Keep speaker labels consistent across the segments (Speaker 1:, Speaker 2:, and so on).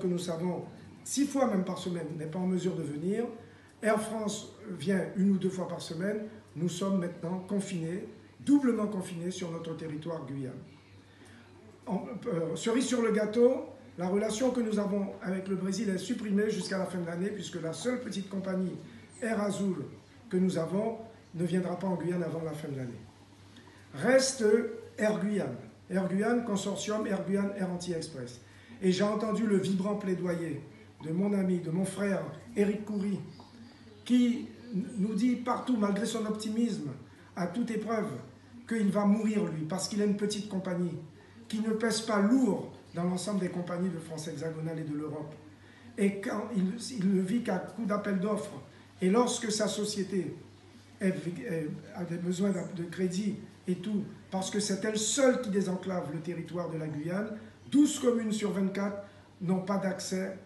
Speaker 1: que nous savons 6 fois même par semaine n'est pas en mesure de venir. Air France vient 1 ou 2 fois par semaine. Nous sommes maintenant confinés, doublement confinés sur notre territoire Guyane. Cerise sur le gâteau, la relation que nous avons avec le Brésil est supprimée jusqu'à la fin de l'année, puisque la seule petite compagnie Air Azul que nous avons ne viendra pas en Guyane avant la fin de l'année. Reste Air Guyane. Air Guyane, consortium Air Guyane, Air Anti-Express. Et j'ai entendu le vibrant plaidoyer de mon ami, de mon frère Éric Coury, qui nous dit partout, malgré son optimisme, à toute épreuve, qu'il va mourir lui, parce qu'il a une petite compagnie, qui ne pèse pas lourd dans l'ensemble des compagnies de France hexagonale et de l'Europe. Et quand il ne vit qu'à coup d'appel d'offres, et lorsque sa société a des besoins de crédit et tout, parce que c'est elle seule qui désenclave le territoire de la Guyane, 12 communes sur 24 n'ont pas d'accès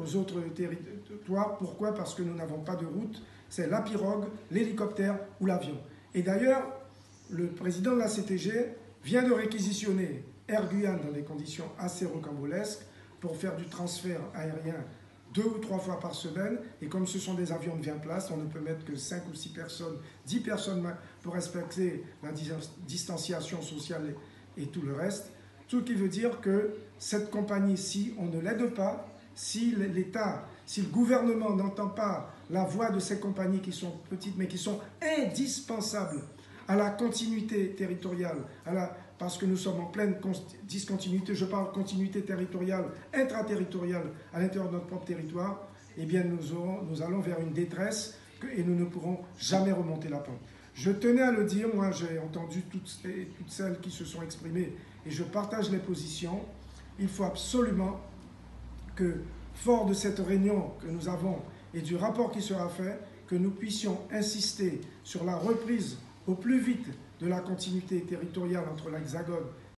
Speaker 1: aux autres territoires. Pourquoi? Parce que nous n'avons pas de route. C'est la pirogue, l'hélicoptère ou l'avion. Et d'ailleurs, le président de la CTG vient de réquisitionner Air Guyane dans des conditions assez rocambolesques pour faire du transfert aérien 2 ou 3 fois par semaine. Et comme ce sont des avions de 20 places, on ne peut mettre que 5 ou 6 personnes, 10 personnes pour respecter la distanciation sociale et tout le reste. Ce qui veut dire que cette compagnie, si on ne l'aide pas, si l'État, si le gouvernement n'entend pas la voix de ces compagnies qui sont petites mais qui sont indispensables à la continuité territoriale, parce que nous sommes en pleine discontinuité, je parle continuité territoriale, intraterritoriale à l'intérieur de notre propre territoire, eh bien nous allons vers une détresse et nous ne pourrons jamais remonter la pente. Je tenais à le dire, moi j'ai entendu toutes celles qui se sont exprimées et je partage les positions. Il faut absolument que, fort de cette réunion que nous avons et du rapport qui sera fait, que nous puissions insister sur la reprise au plus vite de la continuité territoriale entre l'Hexagone